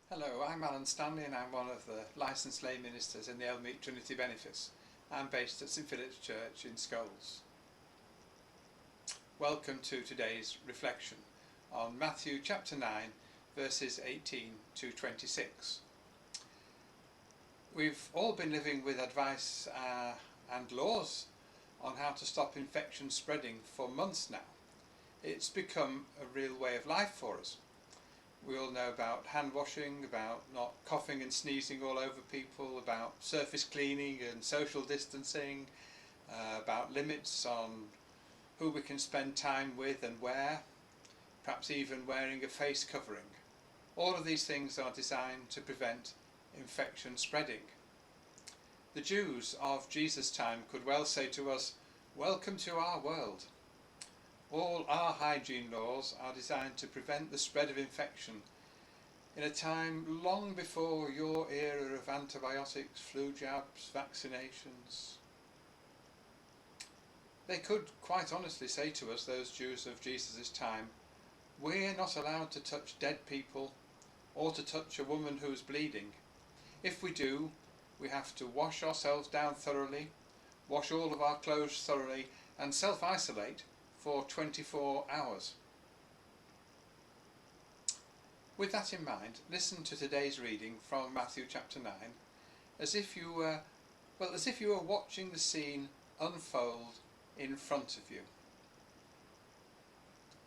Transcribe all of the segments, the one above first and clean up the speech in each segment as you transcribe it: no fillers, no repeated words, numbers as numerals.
Hello, I'm Stanley and I'm one of the licensed lay ministers in the Elmeet Trinity Benefice. I'm based at St Philip's Church in Scholes. Welcome to today's reflection on Matthew chapter 9 verses 18 to 26. We've all been living with advice and laws on how to stop infection spreading for months now. It's become a real way of life for us. We all know about hand washing, about not coughing and sneezing all over people, about surface cleaning and social distancing, about limits on who we can spend time with and where, perhaps even wearing a face covering. All of these things are designed to prevent infection spreading. The Jews of Jesus' time could well say to us, "Welcome to our world." All our hygiene laws are designed to prevent the spread of infection in a time long before your era of antibiotics, flu jabs, vaccinations. They could quite honestly say to us, those Jews of Jesus' time, "We're not allowed to touch dead people or to touch a woman who's bleeding. If we do, we have to wash ourselves down thoroughly, wash all of our clothes thoroughly and self-isolate for 24 hours. With that in mind, listen to today's reading from Matthew chapter 9 as if you were watching the scene unfold in front of you.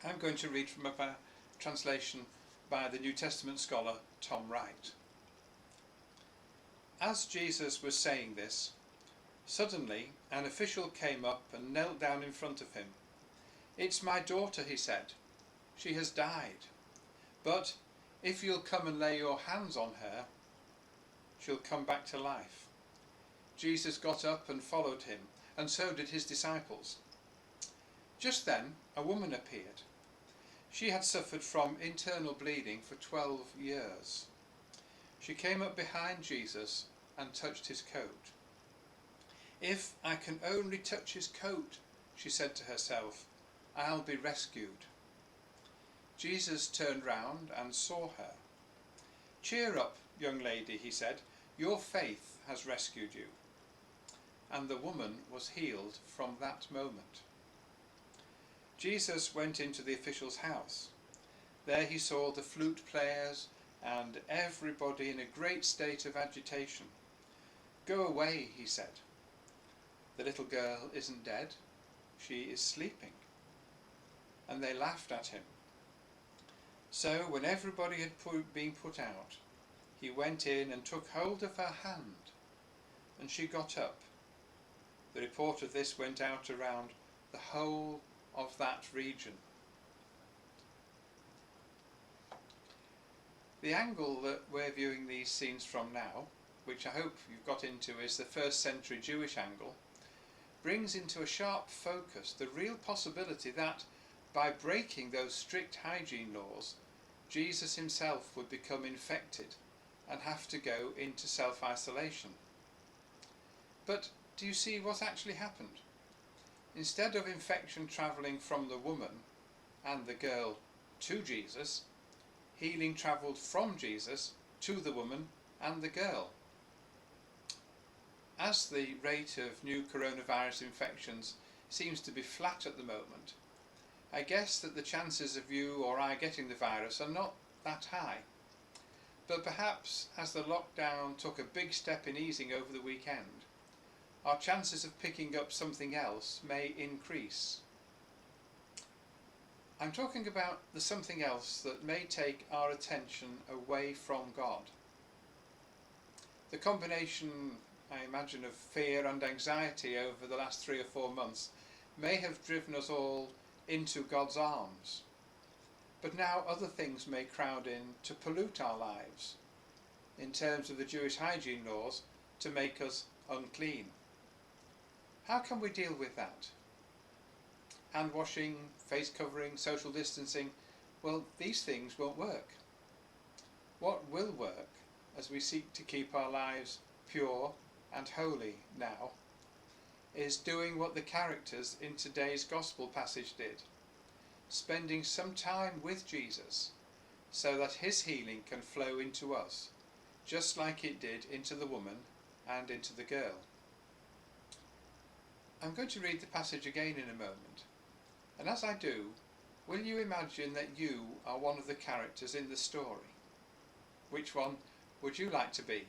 I'm going to read from a translation by the New Testament scholar Tom Wright. As Jesus was saying this, suddenly an official came up and knelt down in front of him. "It's my daughter," he said. "She has died. But if you'll come and lay your hands on her, she'll come back to life." Jesus got up and followed him, and so did his disciples. Just then a woman appeared. She had suffered from internal bleeding for 12 years. She came up behind Jesus and touched his coat. "If I can only touch his coat," she said to herself, "I'll be rescued." Jesus turned round and saw her. "Cheer up, young lady," he said. "Your faith has rescued you." And the woman was healed from that moment. Jesus went into the official's house. There he saw the flute players and everybody in a great state of agitation. "Go away," he said. "The little girl isn't dead. She is sleeping." And they laughed at him. So when everybody had been put out, he went in and took hold of her hand, and she got up. The report of this went out around the whole of that region. The angle that we're viewing these scenes from now, which I hope you've got into is the first century Jewish angle, brings into a sharp focus the real possibility that, by breaking those strict hygiene laws, Jesus himself would become infected and have to go into self-isolation. But do you see what actually happened? Instead of infection travelling from the woman and the girl to Jesus, healing travelled from Jesus to the woman and the girl. As the rate of new coronavirus infections seems to be flat at the moment, I guess that the chances of you or I getting the virus are not that high. But perhaps as the lockdown took a big step in easing over the weekend, our chances of picking up something else may increase. I'm talking about the something else that may take our attention away from God. The combination, I imagine, of fear and anxiety over the last 3 or 4 months may have driven us all into God's arms. But now other things may crowd in to pollute our lives, in terms of the Jewish hygiene laws, to make us unclean. How can we deal with that? Hand washing, face covering, social distancing, well, these things won't work. What will work, as we seek to keep our lives pure and holy now, is doing what the characters in today's gospel passage did, spending some time with Jesus, so that his healing can flow into us, just like it did into the woman and into the girl. I'm going to read the passage again in a moment, and as I do, will you imagine that you are one of the characters in the story? Which one would you like to be?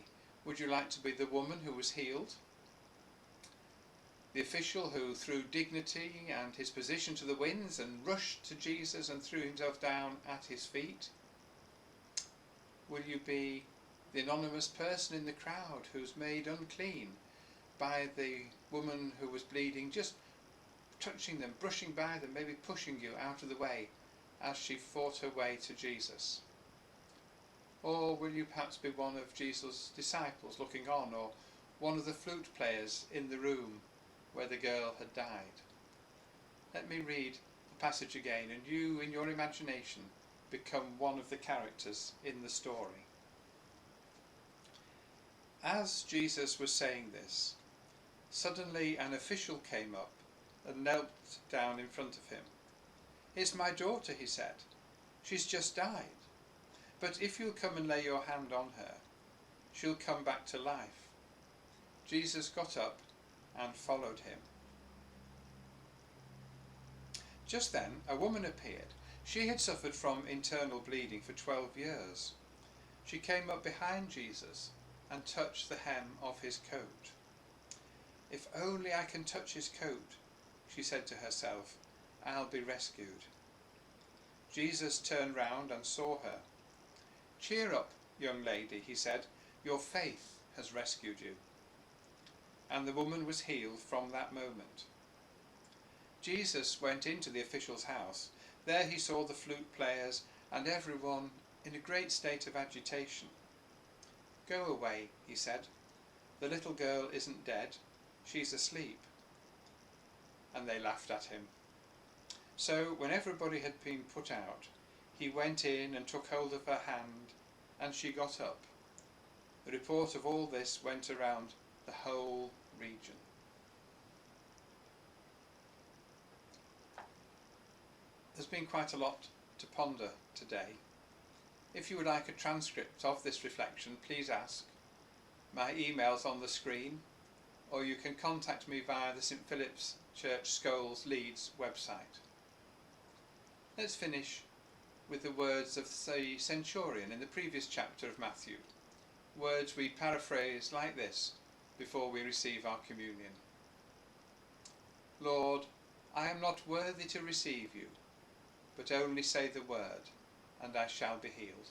Would you like to be the woman who was healed? The official who threw dignity and his position to the winds and rushed to Jesus and threw himself down at his feet? Will you be the anonymous person in the crowd who's made unclean by the woman who was bleeding, just touching them, brushing by them, maybe pushing you out of the way as she fought her way to Jesus? Or will you perhaps be one of Jesus' disciples looking on, or one of the flute players in the room where the girl had died? Let me read the passage again, and you, in your imagination, become one of the characters in the story. As Jesus was saying this, suddenly an official came up and knelt down in front of him. "It's my daughter," he said. "She's just died. But if you'll come and lay your hand on her, she'll come back to life." Jesus got up and followed him. Just then a woman appeared. She had suffered from internal bleeding for 12 years. She came up behind Jesus and touched the hem of his coat. "If only I can touch his coat," she said to herself, "I'll be rescued." Jesus turned round and saw her. "Cheer up, young lady," he said, "your faith has rescued you." And the woman was healed from that moment. Jesus went into the official's house. There he saw the flute players and everyone in a great state of agitation. "Go away," he said. "The little girl isn't dead, she's asleep." And they laughed at him. So when everybody had been put out, he went in and took hold of her hand, and she got up. The report of all this went around the whole region. There's been quite a lot to ponder today. If you would like a transcript of this reflection, please ask. My email's on the screen, or you can contact me via the St Philip's Church Scholes Leeds website. Let's finish with the words of the centurion in the previous chapter of Matthew, words we paraphrase like this before we receive our communion. "Lord, I am not worthy to receive you, but only say the word, and I shall be healed."